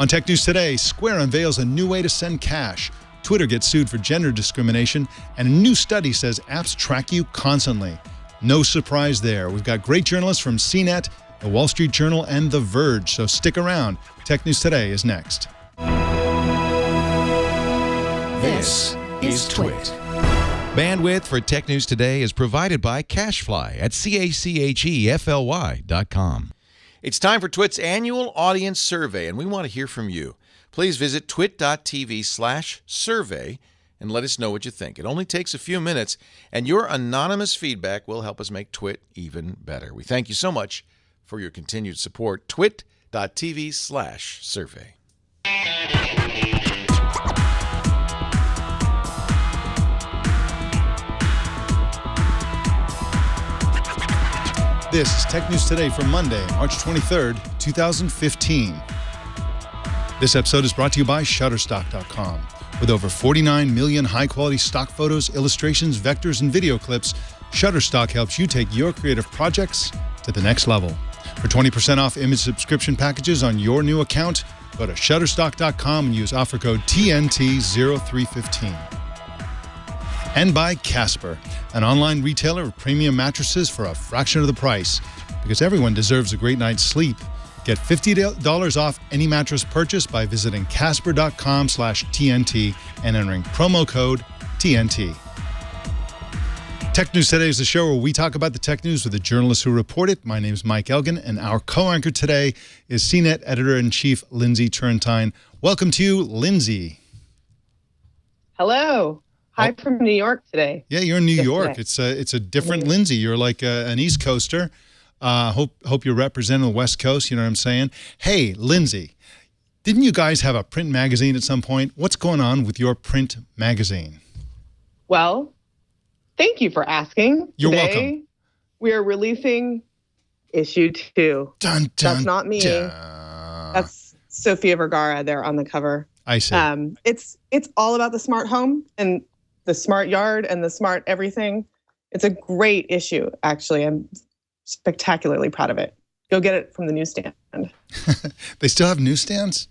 On Tech News Today, Square unveils a new way to send cash. Twitter gets sued for gender discrimination, and a new study says apps track you constantly. No surprise there. We've got great journalists from CNET, The Wall Street Journal, and The Verge, so stick around. Tech News Today is next. This is Twit. Bandwidth for Tech News Today is provided by CashFly at CACHEFLY.com. It's time for Twit's annual audience survey, and we want to hear from you. Please visit twit.tv/survey and let us know what you think. It only takes a few minutes, and your anonymous feedback will help us make Twit even better. We thank you so much for your continued support. twit.tv/survey. This is Tech News Today for Monday, March 23rd, 2015. This episode is brought to you by Shutterstock.com. With over 49 million high-quality stock photos, illustrations, vectors, and video clips, Shutterstock helps you take your creative projects to the next level. For 20% off image subscription packages on your new account, go to Shutterstock.com and use offer code TNT0315. And by Casper, an online retailer of premium mattresses for a fraction of the price. Because everyone deserves a great night's sleep. Get $50 off any mattress purchase by visiting Casper.com/TNT and entering promo code TNT. Tech News Today is the show where we talk about the tech news with the journalists who report it. My name is Mike Elgan, and our co-anchor today is CNET Editor-in-Chief Lindsey Turrentine. Welcome to you, Lindsey. Hello. Hi from New York today. Yeah, you're in New York. It's a different Lindsey. You're like an East Coaster. Hope you're representing the West Coast. You know what I'm saying? Hey, Lindsey, didn't you guys have a print magazine at some point? What's going on with your print magazine? Well, thank you for asking. You're today, welcome. We are releasing issue 2. Dun, dun, That's not me. dun. That's Sofia Vergara there on the cover. I see. It's all about the smart home and the smart yard and the smart everything. It's a great issue, actually. I'm spectacularly proud of it. Go get it from the newsstand. They still have newsstands?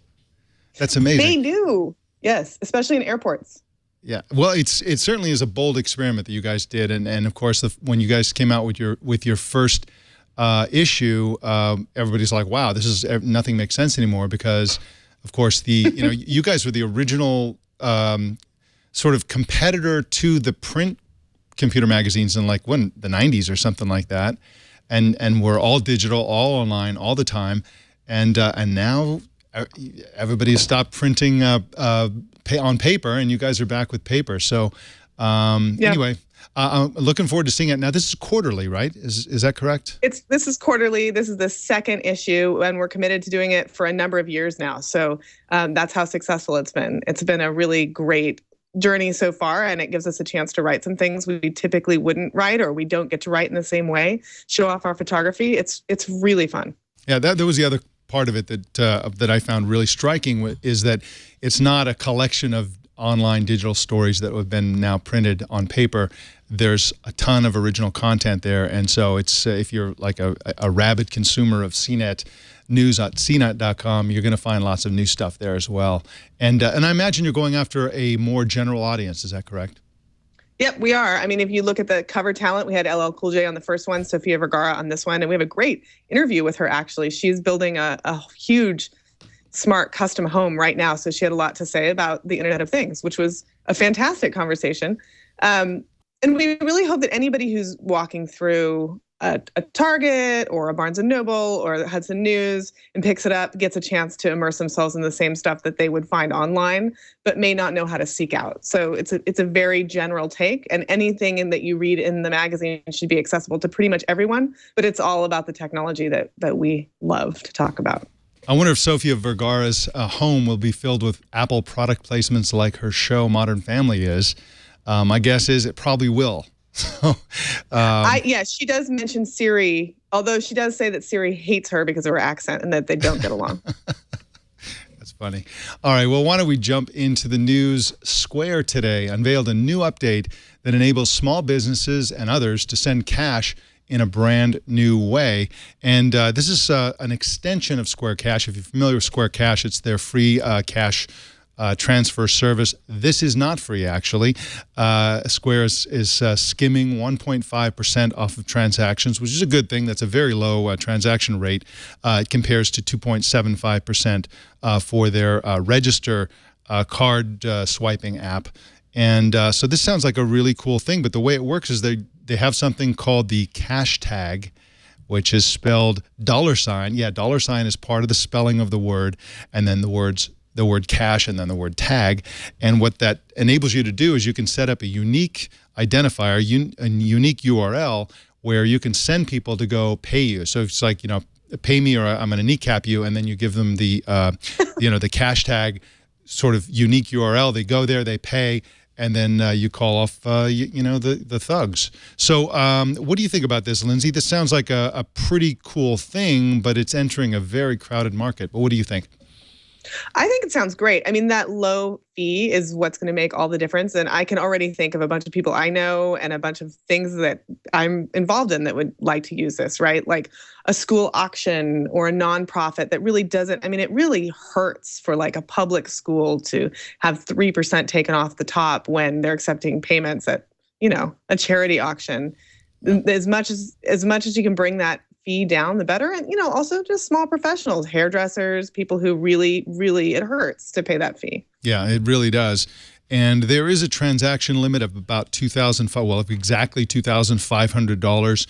That's amazing. They do. Yes, especially in airports. Yeah. Well, it certainly is a bold experiment that you guys did, and of course, when you guys came out with your first issue, everybody's like, "Wow, nothing makes sense anymore," because, of course, you guys were the original sort of competitor to the print computer magazines in the 90s or something like that. And we're all digital, all online, all the time, and now everybody's stopped printing on paper, and you guys are back with paper. So anyway, I'm looking forward to seeing it. Now this is quarterly, right? Is that correct? This is quarterly. This is the second issue, and we're committed to doing it for a number of years now. So that's how successful it's been. It's been a really great journey so far, and it gives us a chance to write some things we typically wouldn't write, or we don't get to write in the same way, show off our photography. It's really fun. Yeah, that was the other part of it that I found really striking, is that it's not a collection of online digital stories that have been now printed on paper. There's a ton of original content there, and so it's if you're like a rabid consumer of CNET news at CNET.com, you're going to find lots of new stuff there as well. And I imagine you're going after a more general audience. Is that correct? Yep, we are. I mean, if you look at the cover talent, we had LL Cool J on the first one, Sofia Vergara on this one, and we have a great interview with her, actually. She's building a huge, smart custom home right now, so she had a lot to say about the Internet of Things, which was a fantastic conversation. And we really hope that anybody who's walking through a Target or a Barnes & Noble or the Hudson News and picks it up gets a chance to immerse themselves in the same stuff that they would find online, but may not know how to seek out. So it's a very general take, and anything that you read in the magazine should be accessible to pretty much everyone, but it's all about the technology that we love to talk about. I wonder if Sofia Vergara's home will be filled with Apple product placements like her show Modern Family is. My guess is it probably will. She does mention Siri, although she does say that Siri hates her because of her accent and that they don't get along. That's funny. All right, well, why don't we jump into the news? Square today unveiled a new update that enables small businesses and others to send cash in a brand new way. And this is an extension of Square Cash. If you're familiar with Square Cash, it's their free cash transfer service. This is not free, actually. Square is skimming 1.5% off of transactions, which is a good thing. That's a very low transaction rate. It compares to 2.75% for their Register card swiping app. And so this sounds like a really cool thing, but the way it works is they have something called the cash tag, which is spelled $. Yeah, $sign is part of the spelling of the word, and then the word cash, and then the word tag. And what that enables you to do is you can set up a unique identifier, a unique URL, where you can send people to go pay you. So it's like, pay me, or I'm going to kneecap you, and then you give them the, the cash tag sort of unique URL. They go there, they pay, and then you call off, the thugs. So what do you think about this, Lindsey? This sounds like a pretty cool thing, but it's entering a very crowded market. But what do you think? I think it sounds great. I mean, that low fee is what's going to make all the difference. And I can already think of a bunch of people I know and a bunch of things that I'm involved in that would like to use this, right? Like a school auction or a nonprofit that really doesn't, I mean, it really hurts for like a public school to have 3% taken off the top when they're accepting payments at, a charity auction. As much as you can bring that fee down, the better. And, also just small professionals, hairdressers, people who really, really, it hurts to pay that fee. Yeah, it really does. And there is a transaction limit of about exactly $2,500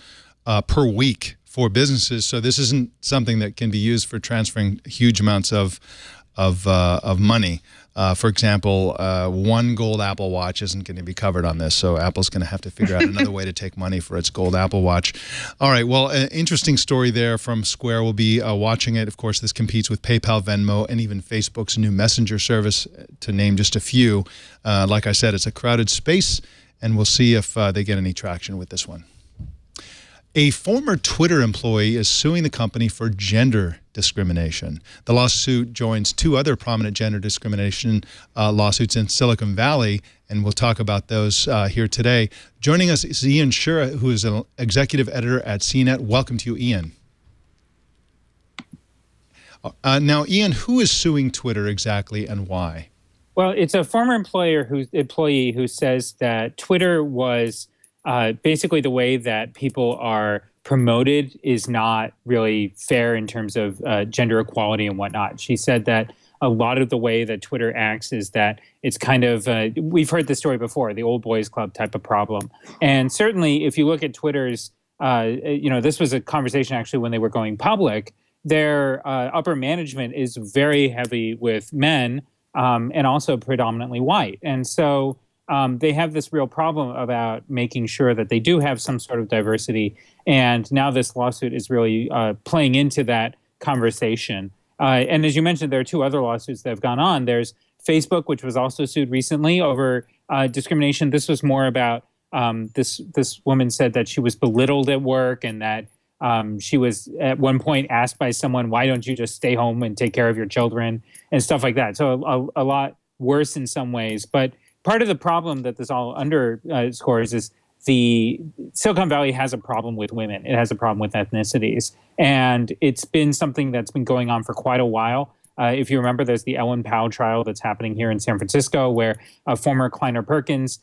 per week for businesses. So this isn't something that can be used for transferring huge amounts of money. For example, one gold Apple Watch isn't going to be covered on this, so Apple's going to have to figure out another way to take money for its gold Apple Watch. All right, well, an interesting story there from Square. We'll be watching it. Of course, this competes with PayPal, Venmo, and even Facebook's new Messenger service, to name just a few. Like I said, it's a crowded space, and we'll see if they get any traction with this one. A former Twitter employee is suing the company for gender discrimination. The lawsuit joins two other prominent gender discrimination lawsuits in Silicon Valley, and we'll talk about those here today. Joining us is Ian Sherr, who is an executive editor at CNET. Welcome to you, Ian. Now, Ian, who is suing Twitter exactly, and why? Well, it's a former employee who says that Twitter was basically the way that people are promoted is not really fair in terms of gender equality and whatnot. She said that a lot of the way that Twitter acts is that it's kind of, we've heard this story before, the old boys club type of problem. And certainly if you look at Twitter's, this was a conversation actually when they were going public, their upper management is very heavy with men and also predominantly white. And so they have this real problem about making sure that they do have some sort of diversity. And now this lawsuit is really playing into that conversation. And as you mentioned, there are two other lawsuits that have gone on. There's Facebook, which was also sued recently over discrimination. This was more about this woman said that she was belittled at work and that she was at one point asked by someone, why don't you just stay home and take care of your children and stuff like that. So a lot worse in some ways. But part of the problem that this all underscores is the Silicon Valley has a problem with women. It has a problem with ethnicities. And it's been something that's been going on for quite a while. If you remember, there's the Ellen Powell trial that's happening here in San Francisco, where a former Kleiner Perkins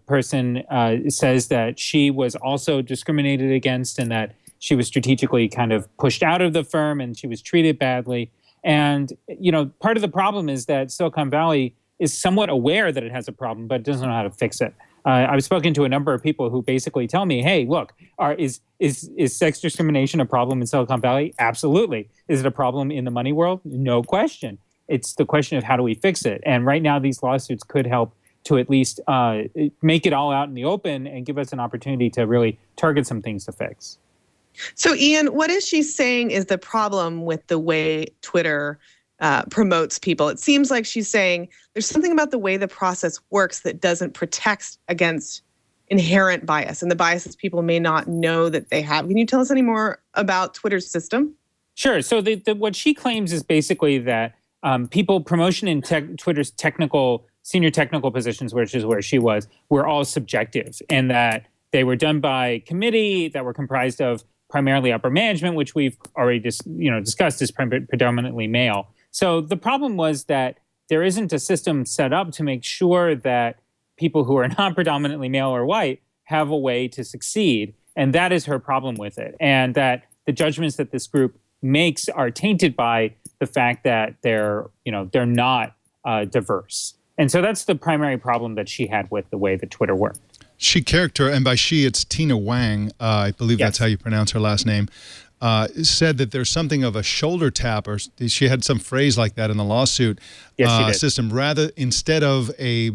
person says that she was also discriminated against and that she was strategically kind of pushed out of the firm and she was treated badly. And, part of the problem is that Silicon Valley is somewhat aware that it has a problem, but doesn't know how to fix it. I've spoken to a number of people who basically tell me, hey, look, is sex discrimination a problem in Silicon Valley? Absolutely. Is it a problem in the money world? No question. It's the question of how do we fix it? And right now, these lawsuits could help to at least make it all out in the open and give us an opportunity to really target some things to fix. So, Ian, what is she saying is the problem with the way Twitter promotes people? It seems like she's saying there's something about the way the process works that doesn't protect against inherent bias and the biases people may not know that they have. Can you tell us any more about Twitter's system? Sure. So what she claims is basically that promotion in Twitter's senior technical positions, which is where she was, were all subjective, and that they were done by committee that were comprised of primarily upper management, which we've already discussed is predominantly male. So the problem was that there isn't a system set up to make sure that people who are not predominantly male or white have a way to succeed. And that is her problem with it. And that the judgments that this group makes are tainted by the fact that they're not diverse. And so that's the primary problem that she had with the way that Twitter worked. She character, and by she, it's Tina Wang, I believe that's how you pronounce her last name, said that there's something of a shoulder tap, or she had some phrase like that in the lawsuit system, rather instead of a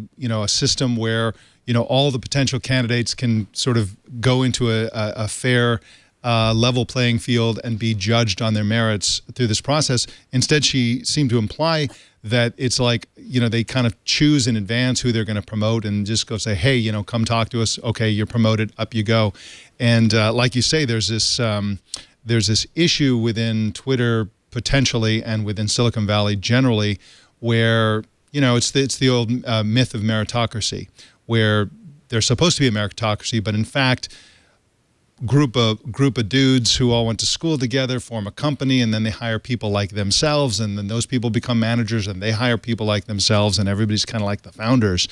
system where all the potential candidates can sort of go into a fair level playing field and be judged on their merits through this process. Instead, she seemed to imply that it's like, they kind of choose in advance who they're going to promote and just go say, hey, come talk to us. Okay, you're promoted, up you go. And like you say, there's this issue within Twitter potentially and within Silicon Valley generally where, it's the old myth of meritocracy, where there's supposed to be a meritocracy, but in fact, group of dudes who all went to school together form a company, and then they hire people like themselves, and then those people become managers, and they hire people like themselves, and everybody's kind of like the founders.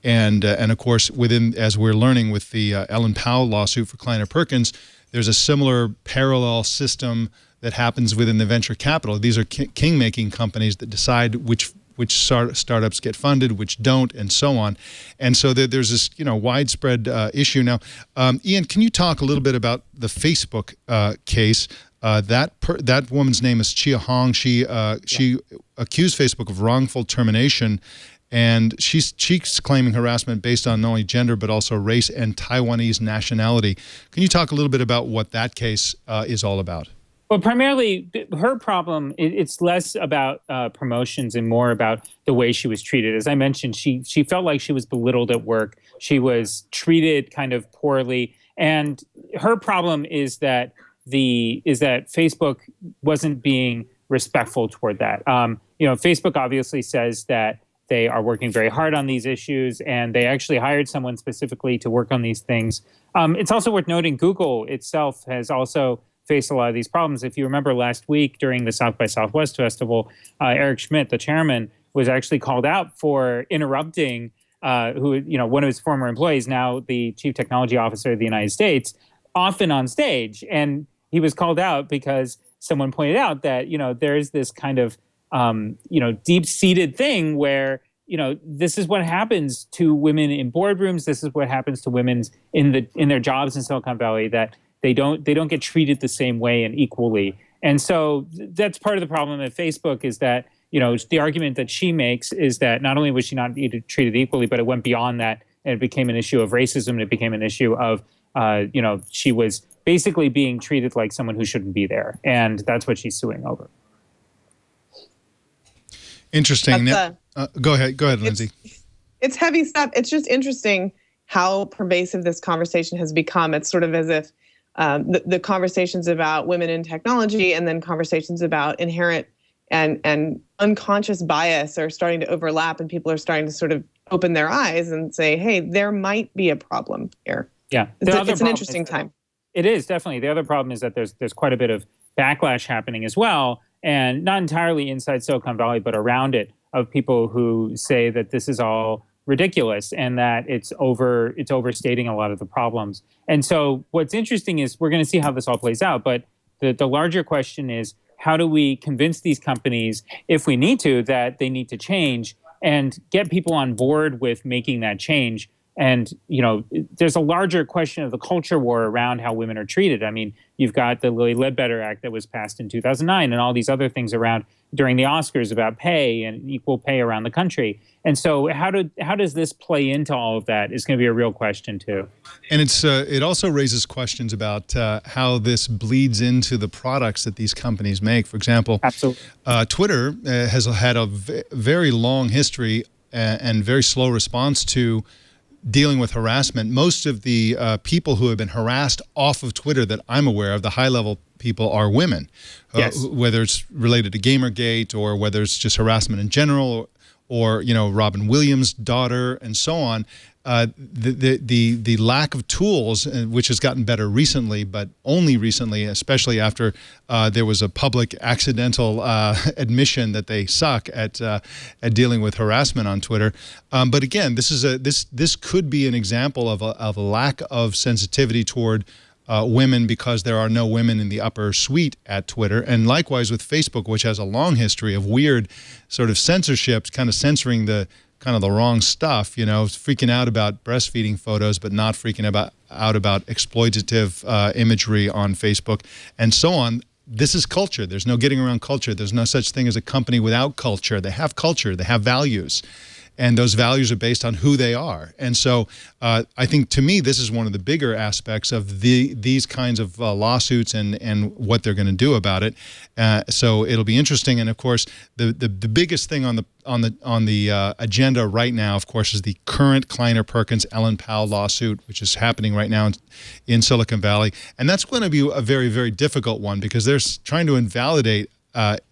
And of course, as we're learning with the Ellen Powell lawsuit for Kleiner Perkins, there's a similar parallel system that happens within the venture capital. These are king-making companies that decide which startups get funded, which don't, and so on. And so there's this, widespread issue now. Ian, can you talk a little bit about the Facebook case? That woman's name is Chia Hong. She accused Facebook of wrongful termination, and she's claiming harassment based on not only gender but also race and Taiwanese nationality. Can you talk a little bit about what that case is all about? Well, primarily, her problem, it's less about promotions and more about the way she was treated. As I mentioned, she felt like she was belittled at work. She was treated kind of poorly. And her problem is that Facebook wasn't being respectful toward that. Facebook obviously says that they are working very hard on these issues, and they actually hired someone specifically to work on these things. It's also worth noting Google itself has also faced a lot of these problems. If you remember last week during the South by Southwest Festival, Eric Schmidt, the chairman, was actually called out for interrupting one of his former employees, now the chief technology officer of the United States, often on stage. And he was called out because someone pointed out that, there is this kind of, deep-seated thing where, this is what happens to women in boardrooms. This is what happens to women in their jobs in Silicon Valley, that they don't get treated the same way and equally. And so that's part of the problem at Facebook is that, the argument that she makes is that not only was she not treated equally, but it went beyond that and it became an issue of racism. It became an issue of, she was basically being treated like someone who shouldn't be there. And that's what she's suing over. Interesting. Go ahead, Lindsey. It's heavy stuff. It's just interesting how pervasive this conversation has become. It's sort of as if the conversations about women in technology and then conversations about inherent and unconscious bias are starting to overlap, and people are starting to sort of open their eyes and say, hey, there might be a problem here. Yeah. It's an interesting time. It is, definitely. The other problem is that there's quite a bit of backlash happening as well, and not entirely inside Silicon Valley, but around it, of people who say that this is all ridiculous and that it's overstating a lot of the problems. And so what's interesting is we're going to see how this all plays out. But the larger question is, how do we convince these companies, if we need to, that they need to change and get people on board with making that change? And, there's a larger question of the culture war around how women are treated. I mean, you've got the Lilly Ledbetter Act that was passed in 2009 and all these other things around during the Oscars about pay and equal pay around the country. And so how does this play into all of that is going to be a real question, too. And it also raises questions about how this bleeds into the products that these companies make. For example, absolutely. Twitter has had a very long history and very slow response to dealing with harassment. Most of the people who have been harassed off of Twitter that I'm aware of, the high-level people, are women. Yes. Whether it's related to Gamergate or whether it's just harassment in general, or Robin Williams' daughter and so on. the lack of tools, which has gotten better recently, but only recently, especially after there was a public accidental admission that they suck at dealing with harassment on Twitter. But again, this could be an example of a lack of sensitivity toward women, because there are no women in the upper suite at Twitter. And likewise with Facebook, which has a long history of weird sort of censorship, kind of censoring the wrong stuff, freaking out about breastfeeding photos, but not freaking out about exploitative imagery on Facebook and so on. This is culture. There's no getting around culture. There's no such thing as a company without culture. They have culture. They have values. And those values are based on who they are. And so I think, to me, this is one of the bigger aspects of these kinds of lawsuits and what they're going to do about it. So it'll be interesting. And of course, the biggest thing on the agenda right now, of course, is the current Kleiner Perkins Ellen Powell lawsuit, which is happening right now in Silicon Valley. And that's going to be a very, very difficult one, because they're trying to invalidate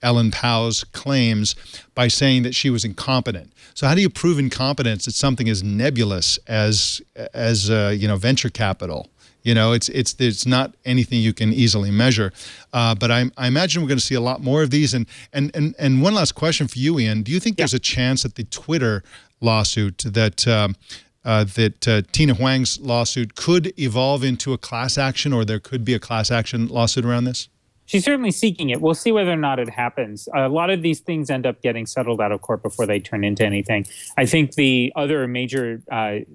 Ellen Powell's claims by saying that she was incompetent. So how do you prove incompetence at something as nebulous as venture capital? It's not anything you can easily measure. But I imagine we're going to see a lot more of these. And one last question for you, Ian. Do you think there's a chance that the Twitter lawsuit, that Tina Huang's lawsuit, could evolve into a class action, or there could be a class action lawsuit around this? She's certainly seeking it. We'll see whether or not it happens. A lot of these things end up getting settled out of court before they turn into anything. I think the other major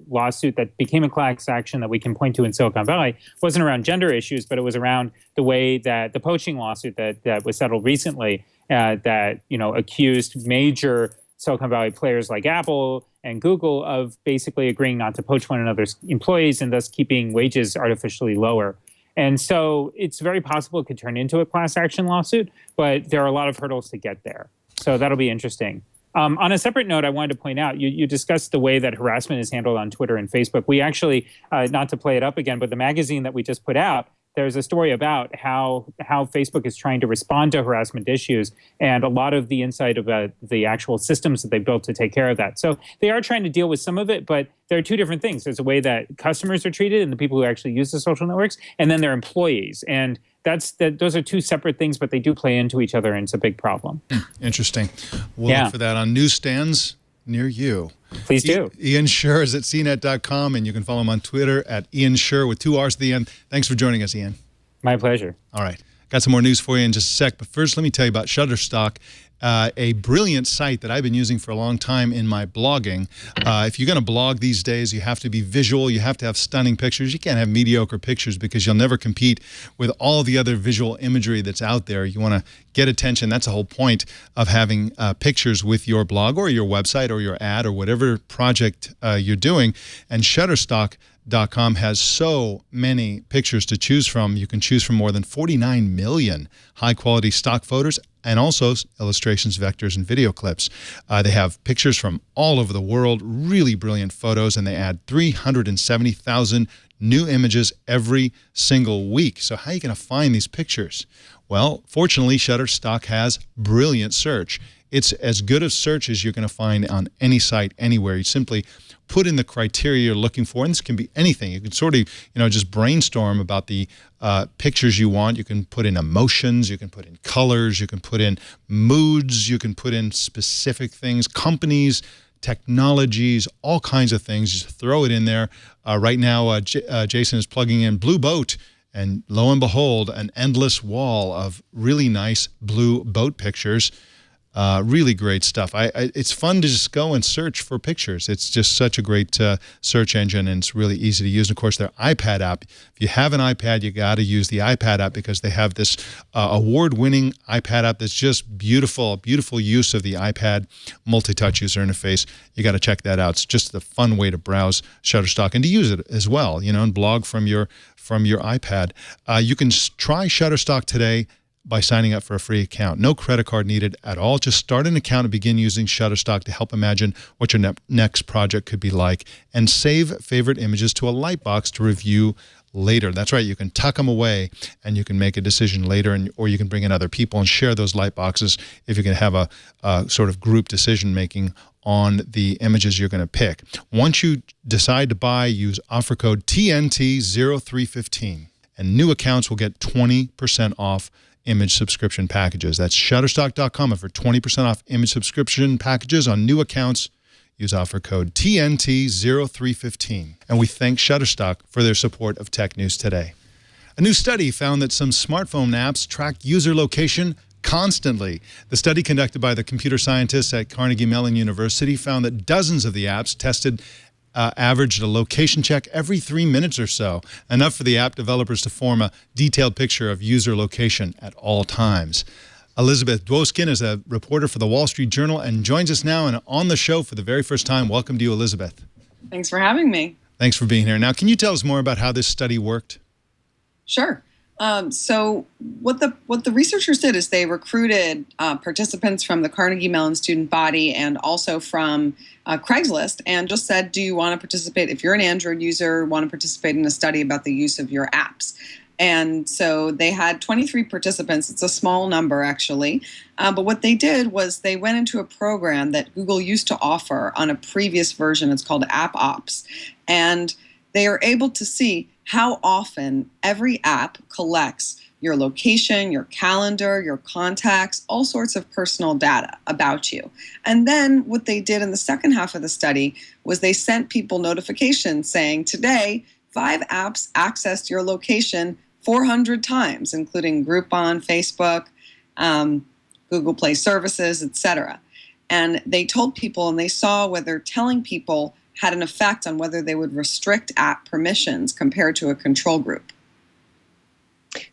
lawsuit that became a class action that we can point to in Silicon Valley wasn't around gender issues, but it was around the way that the poaching lawsuit that was settled recently that accused major Silicon Valley players like Apple and Google of basically agreeing not to poach one another's employees and thus keeping wages artificially lower. And so it's very possible it could turn into a class action lawsuit, but there are a lot of hurdles to get there. So that'll be interesting. On a separate note, I wanted to point out, you discussed the way that harassment is handled on Twitter and Facebook. We actually, not to play it up again, but the magazine that we just put out, there's a story about how Facebook is trying to respond to harassment issues, and a lot of the insight about the actual systems that they built to take care of that. So they are trying to deal with some of it, but there are two different things. There's a way that customers are treated and the people who actually use the social networks, and then their employees. And those are two separate things, but they do play into each other, and it's a big problem. Interesting. We'll look for that on newsstands near you. Please do. Ian Sherr is at CNET.com, and you can follow him on Twitter at Ian Sherr with 2 R's at the end. Thanks for joining us, Ian. My pleasure. All right. Got some more news for you in just a sec, but first let me tell you about Shutterstock, a brilliant site that I've been using for a long time in my blogging. If you're going to blog these days, you have to be visual. You have to have stunning pictures. You can't have mediocre pictures, because you'll never compete with all the other visual imagery that's out there. You want to get attention. That's the whole point of having pictures with your blog or your website or your ad or whatever project you're doing. And Shutterstock.com has so many pictures to choose from. You can choose from more than 49 million high-quality stock photos, and also illustrations, vectors, and video clips. They have pictures from all over the world, really brilliant photos, and they add 370,000 new images every single week. So how are you going to find these pictures? Well, fortunately, Shutterstock has brilliant search. It's as good a search as you're going to find on any site, anywhere. You simply put in the criteria you're looking for, and this can be anything. You can sort of, just brainstorm about the pictures you want. You can put in emotions, you can put in colors, you can put in moods, you can put in specific things, companies, technologies, all kinds of things. Just throw it in there. Right now, Jason is plugging in Blue Boat, and lo and behold, an endless wall of really nice blue boat pictures. Really great stuff. It's fun to just go and search for pictures. It's just such a great search engine, and it's really easy to use. And of course, their iPad app. If you have an iPad, you got to use the iPad app, because they have this award-winning iPad app that's just beautiful, beautiful use of the iPad multi-touch user interface. You got to check that out. It's just a fun way to browse Shutterstock and to use it as well, and blog from your iPad. You can try Shutterstock today by signing up for a free account. No credit card needed at all. Just start an account and begin using Shutterstock to help imagine what your next project could be like, and save favorite images to a Lightbox to review later. That's right. You can tuck them away and you can make a decision later, or you can bring in other people and share those light boxes if you can have a sort of group decision making on the images you're going to pick. Once you decide to buy, use offer code TNT0315 and new accounts will get 20% off image subscription packages. That's Shutterstock.com for 20% off image subscription packages on new accounts. Use offer code TNT0315. And we thank Shutterstock for their support of Tech News Today. A new study found that some smartphone apps track user location constantly. The study conducted by the computer scientists at Carnegie Mellon University found that dozens of the apps tested averaged a location check every 3 minutes or so, enough for the app developers to form a detailed picture of user location at all times. Elizabeth Dwoskin is a reporter for the Wall Street Journal and joins us now and on the show for the very first time. Welcome to you, Elizabeth. Thanks for having me. Thanks for being here. Now, can you tell us more about how this study worked? Sure. So what the researchers did is they recruited participants from the Carnegie Mellon student body and also from Craigslist and just said, do you want to participate? If you're an Android user, want to participate in a study about the use of your apps. And so they had 23 participants. It's a small number, actually. But what they did was they went into a program that Google used to offer on a previous version. It's called App Ops. And they are able to see how often every app collects your location, your calendar, your contacts, all sorts of personal data about you. And then what they did in the second half of the study was they sent people notifications saying, today, 5 apps accessed your location 400 times, including Groupon, Facebook, Google Play Services, etc. And they told people, and they saw whether telling people had an effect on whether they would restrict app permissions compared to a control group.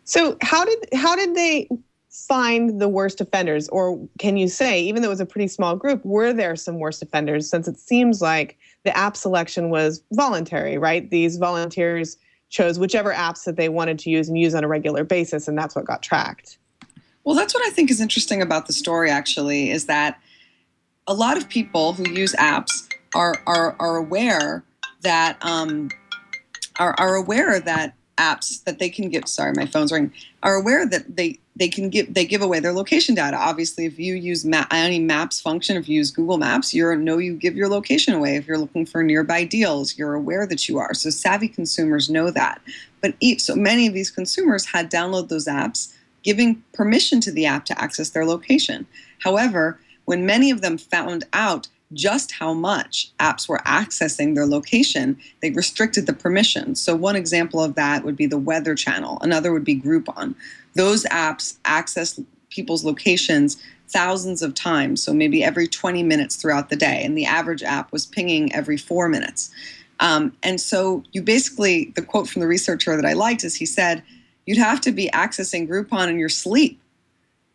So how did they find the worst offenders? Or can you say, even though it was a pretty small group, were there some worst offenders, since it seems like the app selection was voluntary, right? These volunteers chose whichever apps that they wanted to use and use on a regular basis, and that's what got tracked. Well, that's what I think is interesting about the story, actually, is that a lot of people who use apps are aware that are aware that apps that they can give, sorry, my phone's ringing, are aware that they give away their location data. Obviously, if you use any Maps function, if you use Google Maps, you give your location away. If you're looking for nearby deals, you're aware that you are. So savvy consumers know that. But so many of these consumers had downloaded those apps, giving permission to the app to access their location. However, when many of them found out just how much apps were accessing their location, they restricted the permissions. So one example of that would be the Weather Channel. Another would be Groupon. Those apps access people's locations thousands of times, so maybe every 20 minutes throughout the day, and the average app was pinging every 4 minutes. And so you basically, the quote from the researcher that I liked is he said, you'd have to be accessing Groupon in your sleep,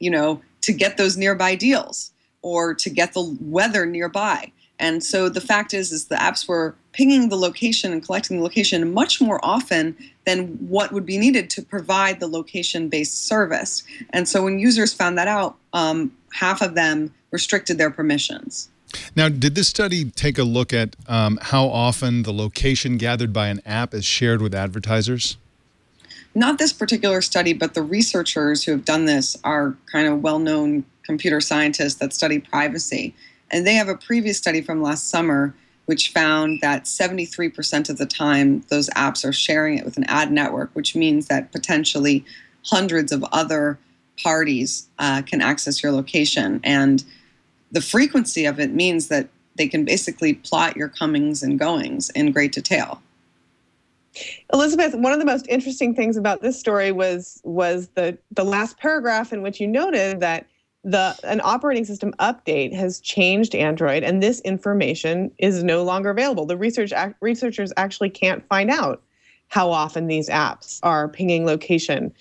to get those nearby deals, or to get the weather nearby. And so the fact is the apps were pinging the location and collecting the location much more often than what would be needed to provide the location-based service. And so when users found that out, half of them restricted their permissions. Now, did this study take a look at how often the location gathered by an app is shared with advertisers? Not this particular study, but the researchers who have done this are kind of well-known computer scientists that study privacy. And they have a previous study from last summer which found that 73% of the time those apps are sharing it with an ad network, which means that potentially hundreds of other parties can access your location. And the frequency of it means that they can basically plot your comings and goings in great detail. Elizabeth, one of the most interesting things about this story was the last paragraph in which you noted that an operating system update has changed Android, and this information is no longer available. The researchers actually can't find out how often these apps are pinging location.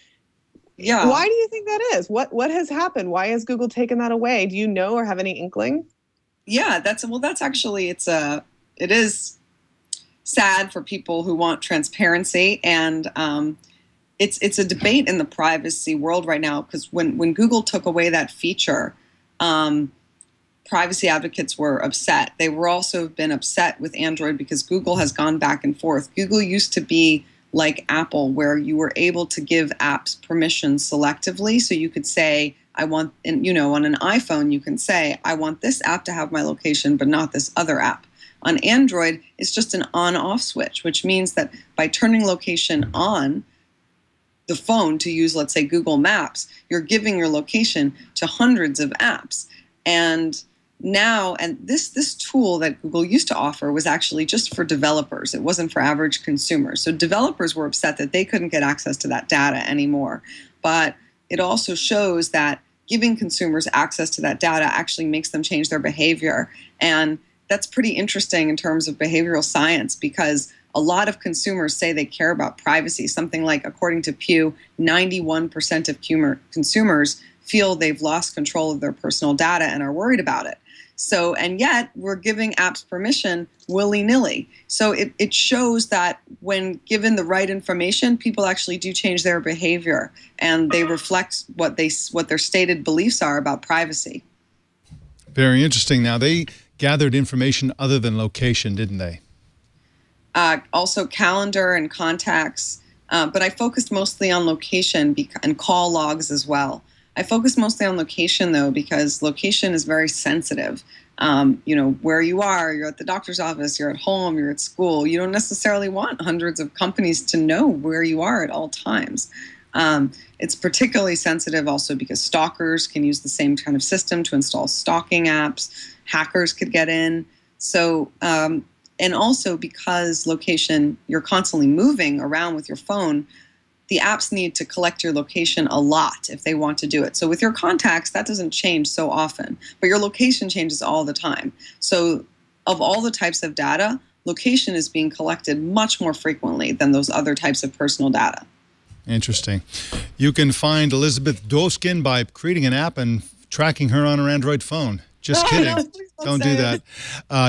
Yeah. Why do you think that is? What has happened? Why has Google taken that away? Do you know or have any inkling? Yeah, that's actually it is sad for people who want transparency, and it's a debate in the privacy world right now, because when Google took away that feature, privacy advocates were upset. They were also been upset with Android because Google has gone back and forth. Google used to be like Apple, where you were able to give apps permission selectively. So you could say, I want, and on an iPhone, you can say, I want this app to have my location, but not this other app. On Android, it's just an on-off switch, which means that by turning location on the phone to use, let's say, Google Maps, you're giving your location to hundreds of apps. And now, and this tool that Google used to offer was actually just for developers. It wasn't for average consumers. So developers were upset that they couldn't get access to that data anymore. But it also shows that giving consumers access to that data actually makes them change their behavior. And that's pretty interesting in terms of behavioral science, because a lot of consumers say they care about privacy. Something like, according to Pew, 91% of consumers feel they've lost control of their personal data and are worried about it. So, and yet we're giving apps permission willy-nilly. So it shows that when given the right information, people actually do change their behavior, and they reflect what their stated beliefs are about privacy. Very interesting. Now, they gathered information other than location, didn't they? Also calendar and contacts, but I focused mostly on location and call logs as well. I focus mostly on location, though, because location is very sensitive. Where you are, you're at the doctor's office, you're at home, you're at school. You don't necessarily want hundreds of companies to know where you are at all times. It's particularly sensitive also because stalkers can use the same kind of system to install stalking apps. Hackers could get in. So, and also because location, you're constantly moving around with your phone, the apps need to collect your location a lot if they want to do it. So with your contacts, that doesn't change so often, but your location changes all the time. So of all the types of data, location is being collected much more frequently than those other types of personal data. Interesting. You can find Elizabeth Dwoskin by creating an app and tracking her on her Android phone. Just kidding. Don't do that.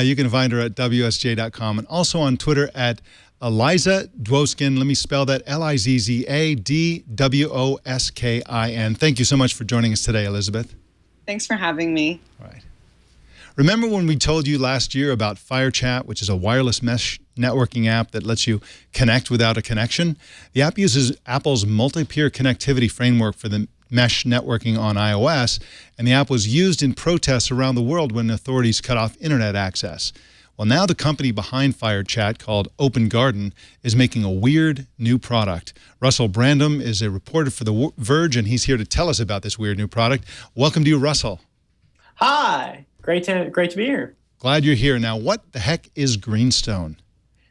You can find her at WSJ.com and also on Twitter at Eliza Dwoskin. Let me spell that, LIZZADWOSKIN. Thank you so much for joining us today, Elizabeth. Thanks for having me. All right. Remember when we told you last year about Firechat, which is a wireless mesh networking app that lets you connect without a connection? The app uses Apple's multi-peer connectivity framework for the mesh networking on iOS, and the app was used in protests around the world when authorities cut off internet access. Well, now the company behind Firechat, called Open Garden, is making a weird new product. Russell Brandom is a reporter for The Verge, and he's here to tell us about this weird new product. Welcome to you, Russell. Hi. Great to be here. Glad you're here. Now, what the heck is Greenstone?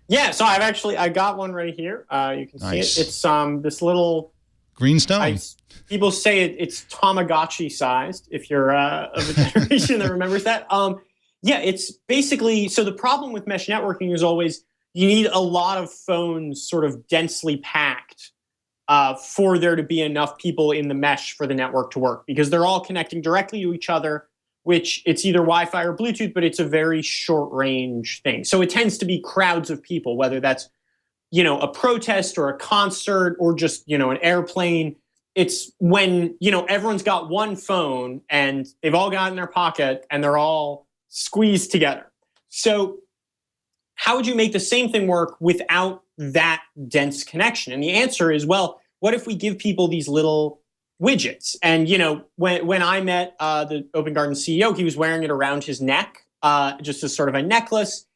Yeah, so I got one right here. You can see it. It's this little Greenstone. People say it's Tamagotchi sized, if you're of a generation that remembers that. Yeah, it's basically, so the problem with mesh networking is always you need a lot of phones sort of densely packed for there to be enough people in the mesh for the network to work, because they're all connecting directly to each other, which it's either Wi-Fi or Bluetooth, but it's a very short range thing. So it tends to be crowds of people, whether that's, a protest or a concert or just, an airplane. It's when, everyone's got one phone and they've all got it in their pocket and they're all squeezed together. So how would you make the same thing work without that dense connection? And the answer is, well, what if we give people these little widgets? And, when I met the Open Garden CEO, he was wearing it around his neck, just as sort of a necklace.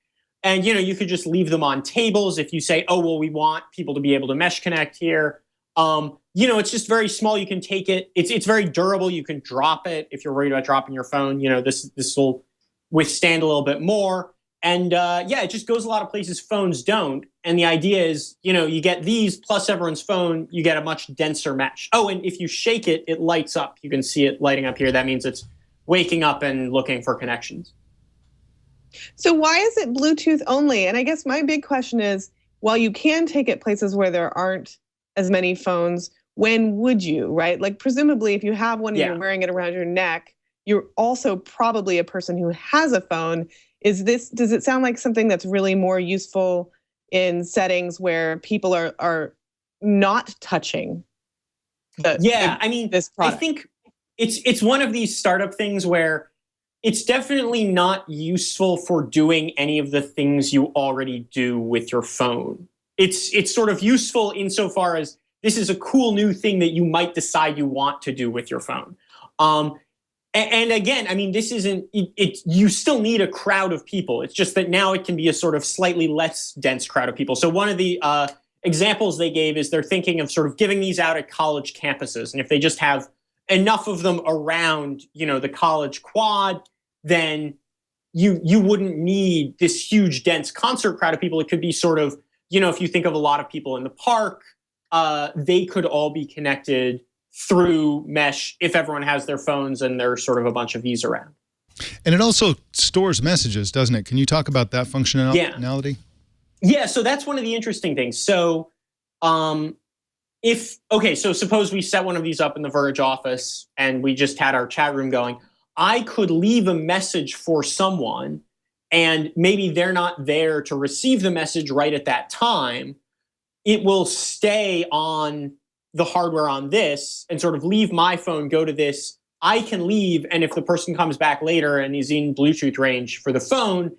And, you could just leave them on tables if you say, oh, well, we want people to be able to mesh connect here. It's just very small. You can take it. It's very durable. You can drop it if you're worried about dropping your phone. This will withstand a little bit more. And it just goes a lot of places phones don't. And the idea is, you get these plus everyone's phone, you get a much denser mesh. Oh, and if you shake it, it lights up. You can see it lighting up here. That means it's waking up and looking for connections. So why is it Bluetooth only? And I guess my big question is, while you can take it places where there aren't as many phones, when would you, right? Like presumably if you have one and you're wearing it around your neck, you're also probably a person who has a phone. Does it sound like something that's really more useful in settings where people are not touching this product? I think it's one of these startup things where it's definitely not useful for doing any of the things you already do with your phone. it's sort of useful insofar as this is a cool new thing that you might decide you want to do with your phone. And again, I mean, this isn't, you still need a crowd of people. It's just that now it can be a sort of slightly less dense crowd of people. So one of the examples they gave is they're thinking of sort of giving these out at college campuses. And if they just have enough of them around, the college quad, then you wouldn't need this huge dense concert crowd of people. It could be sort of, if you think of a lot of people in the park, they could all be connected through mesh if everyone has their phones and there's sort of a bunch of these around. And it also stores messages, doesn't it? Can you talk about that functionality? Yeah, so that's one of the interesting things. So so suppose we set one of these up in the Verge office and we just had our chat room going. I could leave a message for someone and maybe they're not there to receive the message right at that time. It will stay on the hardware on this and sort of leave my phone, go to this. I can leave, and if the person comes back later and is in Bluetooth range for the phone,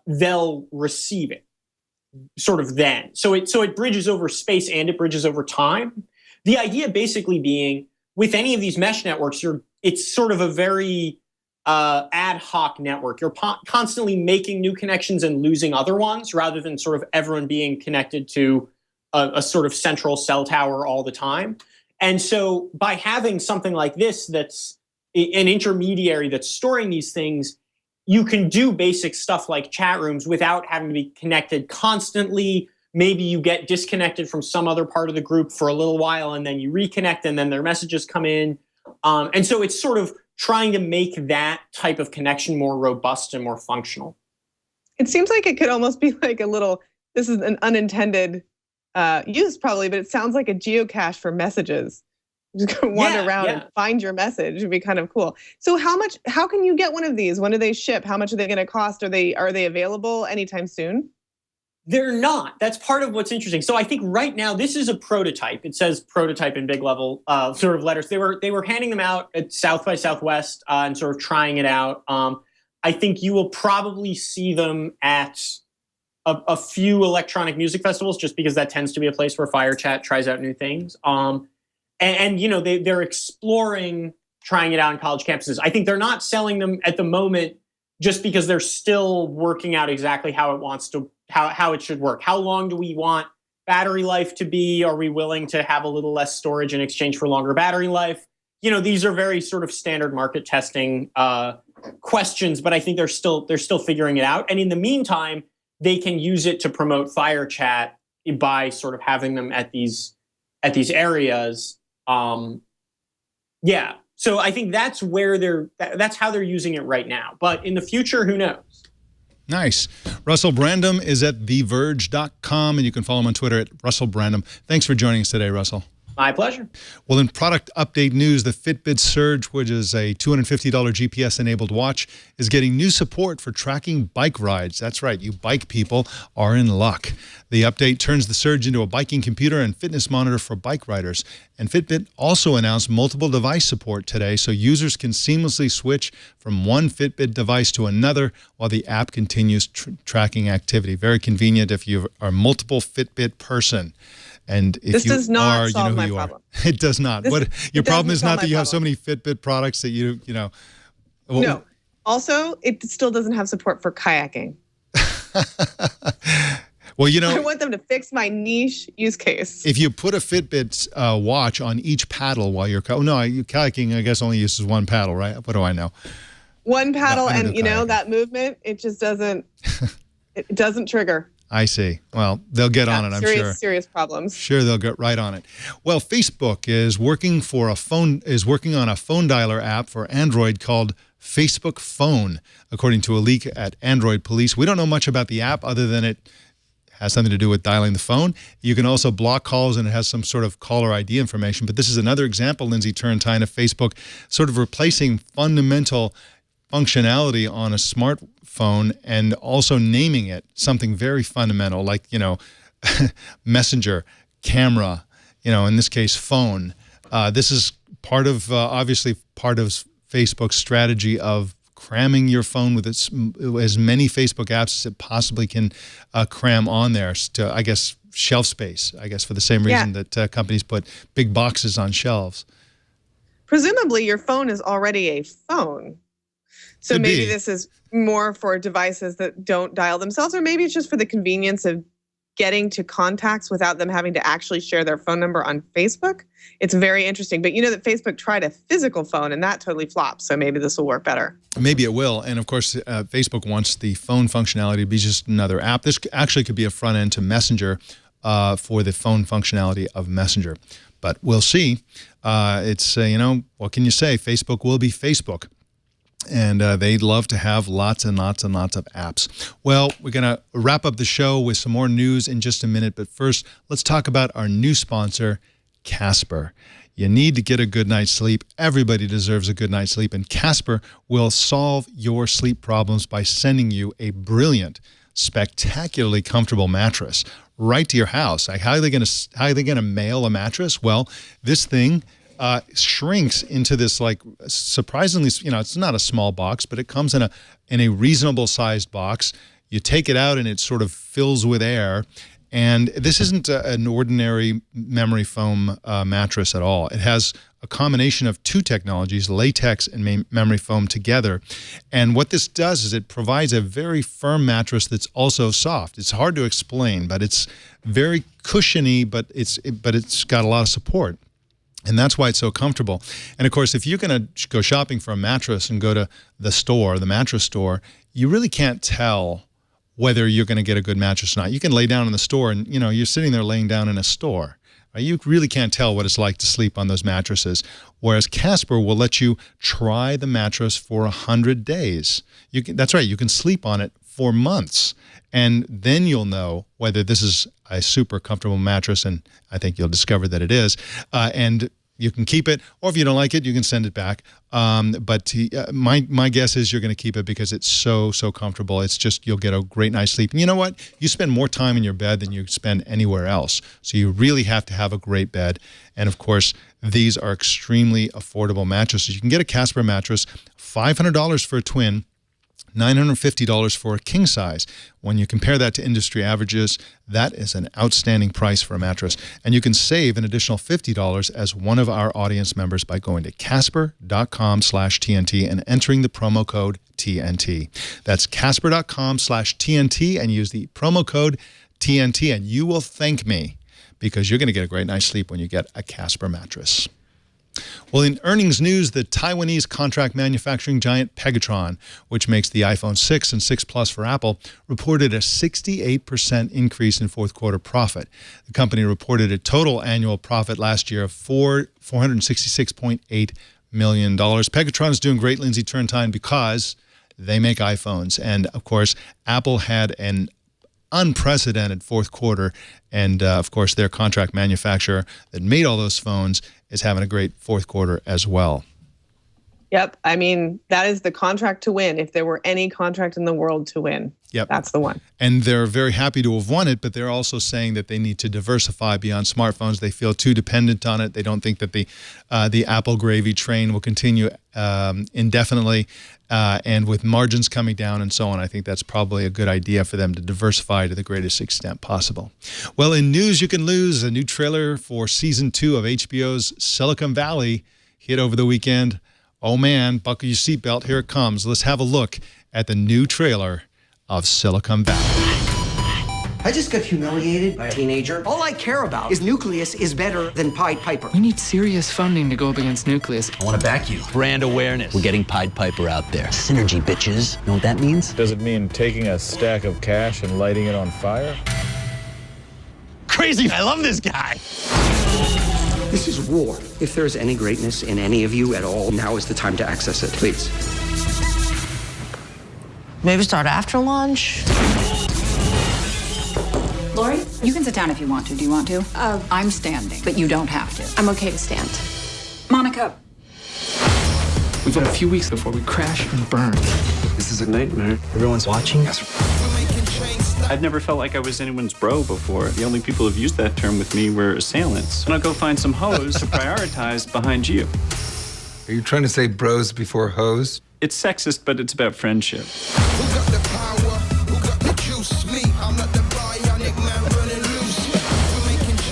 they'll receive it sort of then. So it bridges over space and it bridges over time. The idea basically being with any of these mesh networks, it's sort of a very ad hoc network. You're constantly making new connections and losing other ones rather than sort of everyone being connected to a sort of central cell tower all the time. And so by having something like this that's an intermediary that's storing these things, you can do basic stuff like chat rooms without having to be connected constantly. Maybe you get disconnected from some other part of the group for a little while and then you reconnect and then their messages come in. And so it's sort of trying to make that type of connection more robust and more functional. It seems like it could almost be like this is an unintended use probably, but it sounds like a geocache for messages. Just go wander around and find your message. It'd be kind of cool. So how can you get one of these? When do they ship? How much are they going to cost? Are they available anytime soon? They're not. That's part of what's interesting. So I think right now this is a prototype. It says prototype in big level sort of letters. They were handing them out at South by Southwest and sort of trying it out. I think you will probably see them at a few electronic music festivals, just because that tends to be a place where Firechat tries out new things. They're exploring trying it out on college campuses. I think they're not selling them at the moment just because they're still working out exactly how it should work. How long do we want battery life to be? Are we willing to have a little less storage in exchange for longer battery life? These are very sort of standard market testing questions, but I think they're still figuring it out. And in the meantime, they can use it to promote Firechat by sort of having them at these areas. So I think that's how they're using it right now. But in the future, who knows? Nice. Russell Brandom is at theverge.com, and you can follow him on Twitter at Russell Brandom. Thanks for joining us today, Russell. My pleasure. Well, in product update news, the Fitbit Surge, which is a $250 GPS-enabled watch, is getting new support for tracking bike rides. That's right, you bike people are in luck. The update turns the Surge into a biking computer and fitness monitor for bike riders. And Fitbit also announced multiple device support today, so users can seamlessly switch from one Fitbit device to another while the app continues tracking activity. Very convenient if you are a multiple Fitbit person. And if this does not are, solve you know my who you problem. Are. It does not. Your problem is not that you have so many Fitbit products that you know. No. Also, it still doesn't have support for kayaking. Well, I want them to fix my niche use case. If you put a Fitbit watch on each paddle while you're kayaking, I guess only uses one paddle, right? What do I know? One paddle, and that movement, it just doesn't. It doesn't trigger. I see. Well, they'll get on it, I'm sure. Serious problems. Sure, they'll get right on it. Well, Facebook is working on a phone dialer app for Android called Facebook Phone, according to a leak at Android Police. We don't know much about the app other than it has something to do with dialing the phone. You can also block calls, and it has some sort of caller ID information. But this is another example, Lindsey Turrentine, of Facebook sort of replacing fundamental functionality on a smartphone and also naming it something very fundamental, like, messenger, camera, in this case, phone. This is obviously part of Facebook's strategy of cramming your phone with as many Facebook apps as it possibly can cram on there to, I guess, shelf space, I guess, for the same reason that companies put big boxes on shelves. Presumably your phone is already a phone. So maybe this is more for devices that don't dial themselves, or maybe it's just for the convenience of getting to contacts without them having to actually share their phone number on Facebook. It's very interesting. But you know that Facebook tried a physical phone and that totally flopped. So maybe this will work better. Maybe it will. And of course, Facebook wants the phone functionality to be just another app. This actually could be a front end to Messenger for the phone functionality of Messenger. But we'll see. It's, what can you say? Facebook will be Facebook. And they'd love to have lots and lots and lots of apps. Well, we're going to wrap up the show with some more news in just a minute. But first, let's talk about our new sponsor, Casper. You need to get a good night's sleep. Everybody deserves a good night's sleep. And Casper will solve your sleep problems by sending you a brilliant, spectacularly comfortable mattress right to your house. Like, how are they going to mail a mattress? Well, this thing shrinks into this, like, surprisingly, it's not a small box, but it comes in a reasonable sized box. You take it out and it sort of fills with air. And this isn't an ordinary memory foam mattress at all. It has a combination of two technologies, latex and memory foam together. And what this does is it provides a very firm mattress that's also soft. It's hard to explain, but it's very cushiony, but it's got a lot of support. And that's why it's so comfortable. And of course, if you're going to go shopping for a mattress and go to the mattress store, you really can't tell whether you're going to get a good mattress or not. You can lay down in the store and, you're sitting there laying down in a store. Right? You really can't tell what it's like to sleep on those mattresses. Whereas Casper will let you try the mattress for 100 days. That's right. You can sleep on it for months. And then you'll know whether this is a super comfortable mattress, and I think you'll discover that it is. And you can keep it, or if you don't like it, you can send it back. But my guess is you're going to keep it because it's so comfortable. It's just, you'll get a great night's sleep. And you know what? You spend more time in your bed than you spend anywhere else. So you really have to have a great bed. And of course, these are extremely affordable mattresses. You can get a Casper mattress, $500 for a twin, $950 for a king size. When you compare that to industry averages, that is an outstanding price for a mattress. And you can save an additional $50 as one of our audience members by going to casper.com/TNT and entering the promo code TNT. That's casper.com/TNT and use the promo code TNT, and you will thank me because you're going to get a great night's sleep when you get a Casper mattress. Well, in earnings news, the Taiwanese contract manufacturing giant Pegatron, which makes the iPhone 6 and 6 Plus for Apple, reported a 68% increase in fourth quarter profit. The company reported a total annual profit last year of $466.8 million. Pegatron is doing great, Lindsey Turrentine, because they make iPhones. And, of course, Apple had an unprecedented fourth quarter, and of course their contract manufacturer that made all those phones is having a great fourth quarter as well. Yep. I mean, that is the contract to win. If there were any contract in the world to win, that's the one. And they're very happy to have won it, but they're also saying that they need to diversify beyond smartphones. They feel too dependent on it. They don't think that the Apple gravy train will continue indefinitely. And with margins coming down and so on, I think that's probably a good idea for them to diversify to the greatest extent possible. Well, in news you can lose, a new trailer for season 2 of HBO's Silicon Valley hit over the weekend. Oh man, buckle your seatbelt, here it comes. Let's have a look at the new trailer of Silicon Valley. I just got humiliated by a teenager. All I care about is Nucleus is better than Pied Piper. We need serious funding to go up against Nucleus. I want to back you. Brand awareness. We're getting Pied Piper out there. Synergy, bitches. Know what that means? Does it mean taking a stack of cash and lighting it on fire? Crazy. I love this guy. This is war. If there is any greatness in any of you at all, now is the time to access it, please. Maybe start after lunch. Lori, you can sit down if you want to. Do you want to? I'm standing, but you don't have to. I'm okay to stand. Monica. We've got a few weeks before we crash and burn. This is a nightmare. Everyone's watching. I've never felt like I was anyone's bro before. The only people who've used that term with me were assailants. And I'll go find some hoes to prioritize behind you. Are you trying to say bros before hoes? It's sexist, but it's about friendship. Who got the power? Who got the juice? Me, I'm not the bionic man running loose.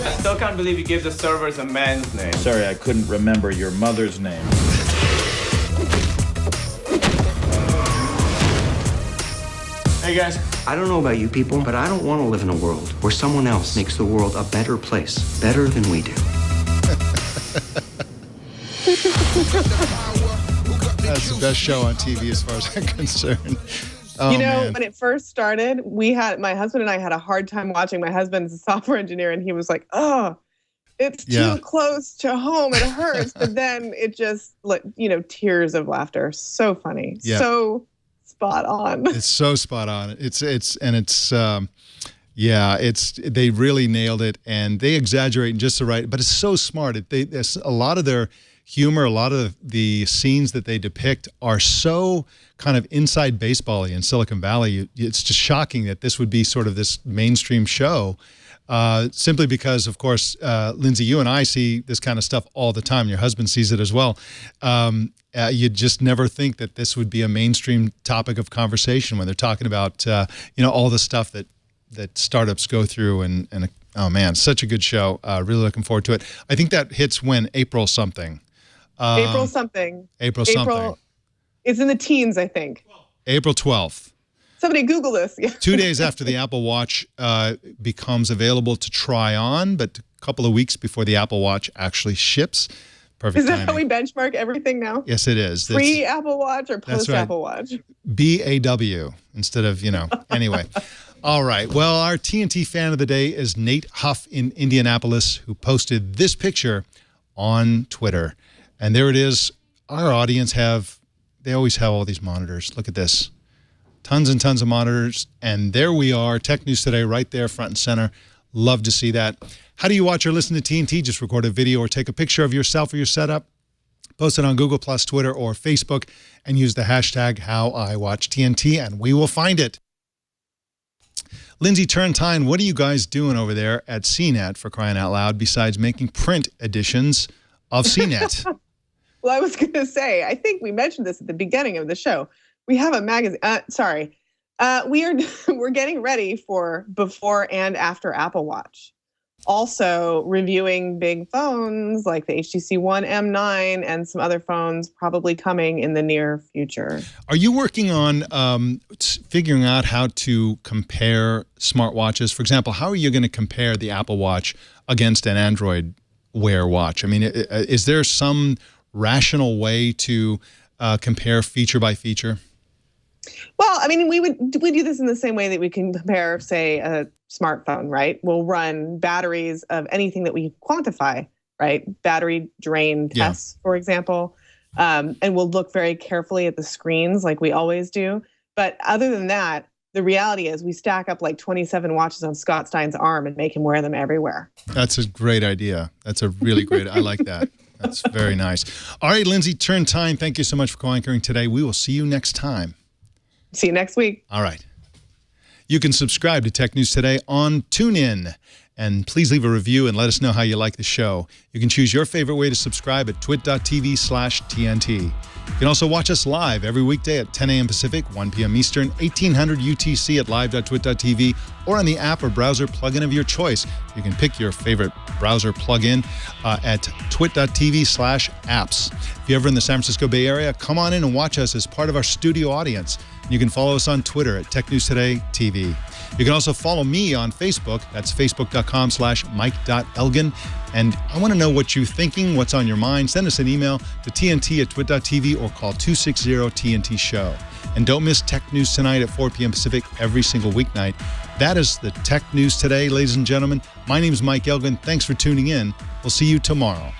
I still can't believe you gave the servers a man's name. Sorry, I couldn't remember your mother's name. Hey guys. I don't know about you people, but I don't want to live in a world where someone else makes the world a better place, better than we do. That's the best show on TV as far as I'm concerned. Oh, man. When it first started, my husband and I had a hard time watching. My husband's a software engineer, and he was like, "Oh, it's too close to home. It hurts." But then it just, tears of laughter. So funny. Yeah. So spot on. It's so spot on. They really nailed it, and they exaggerate in just the right, but it's so smart. A lot of their humor, a lot of the scenes that they depict are so kind of inside baseball-y in Silicon Valley. It's just shocking that this would be sort of this mainstream show, simply because, of course, Lindsey, you and I see this kind of stuff all the time. Your husband sees it as well. You'd just never think that this would be a mainstream topic of conversation when they're talking about, all the stuff that startups go through. And oh, man, such a good show. Really looking forward to it. I think that hits when? April something. April something. It's in the teens, I think. April 12th. Somebody Google this. Yeah. 2 days after the Apple Watch becomes available to try on, but a couple of weeks before the Apple Watch actually ships. Perfect timing. Is that how we benchmark everything now? Yes, it is. Pre-Apple Watch or post-Apple Watch? BAW instead of, anyway. All right. Well, our TNT fan of the day is Nate Huff in Indianapolis, who posted this picture on Twitter. And there it is. Our audience they always have all these monitors. Look at this. Tons and tons of monitors. And there we are, Tech News Today, right there, front and center. Love to see that. How do you watch or listen to TNT? Just record a video or take a picture of yourself or your setup. Post it on Google+, Twitter, or Facebook, and use the hashtag HowIWatchTNT, and we will find it. Lindsey, Turrentine, what are you guys doing over there at CNET, for crying out loud, besides making print editions of CNET? Well, I was going to say, I think we mentioned this at the beginning of the show. We have a magazine. We're getting ready for before and after Apple Watch. Also reviewing big phones like the HTC One M9 and some other phones probably coming in the near future. Are you working on figuring out how to compare smartwatches? For example, how are you going to compare the Apple Watch against an Android Wear watch? I mean, is there some rational way to compare feature by feature? Well, I mean, we do this in the same way that we can compare, say, a smartphone, right? We'll run batteries of anything that we quantify, right? Battery drain tests, for example. And we'll look very carefully at the screens like we always do. But other than that, the reality is we stack up like 27 watches on Scott Stein's arm and make him wear them everywhere. That's a great idea. That's a really great, I like that. That's very nice. All right, Lindsey, Turrentine, thank you so much for conquering today. We will see you next time. See you next week. All right. You can subscribe to Tech News Today on TuneIn. And please leave a review and let us know how you like the show. You can choose your favorite way to subscribe at twit.tv/TNT. You can also watch us live every weekday at 10 a.m. Pacific, 1 p.m. Eastern, 1800 UTC at live.twit.tv, or on the app or browser plugin of your choice. You can pick your favorite browser plugin at twit.tv/apps. If you're ever in the San Francisco Bay Area, come on in and watch us as part of our studio audience. You can follow us on Twitter at Tech News Today TV. You can also follow me on Facebook. That's facebook.com/mike.elgan. And I want to know what you're thinking, what's on your mind. Send us an email to tnt@twit.tv or call 260-TNT-SHOW. And don't miss Tech News Tonight at 4 p.m. Pacific every single weeknight. That is the Tech News Today, ladies and gentlemen. My name is Mike Elgan. Thanks for tuning in. We'll see you tomorrow.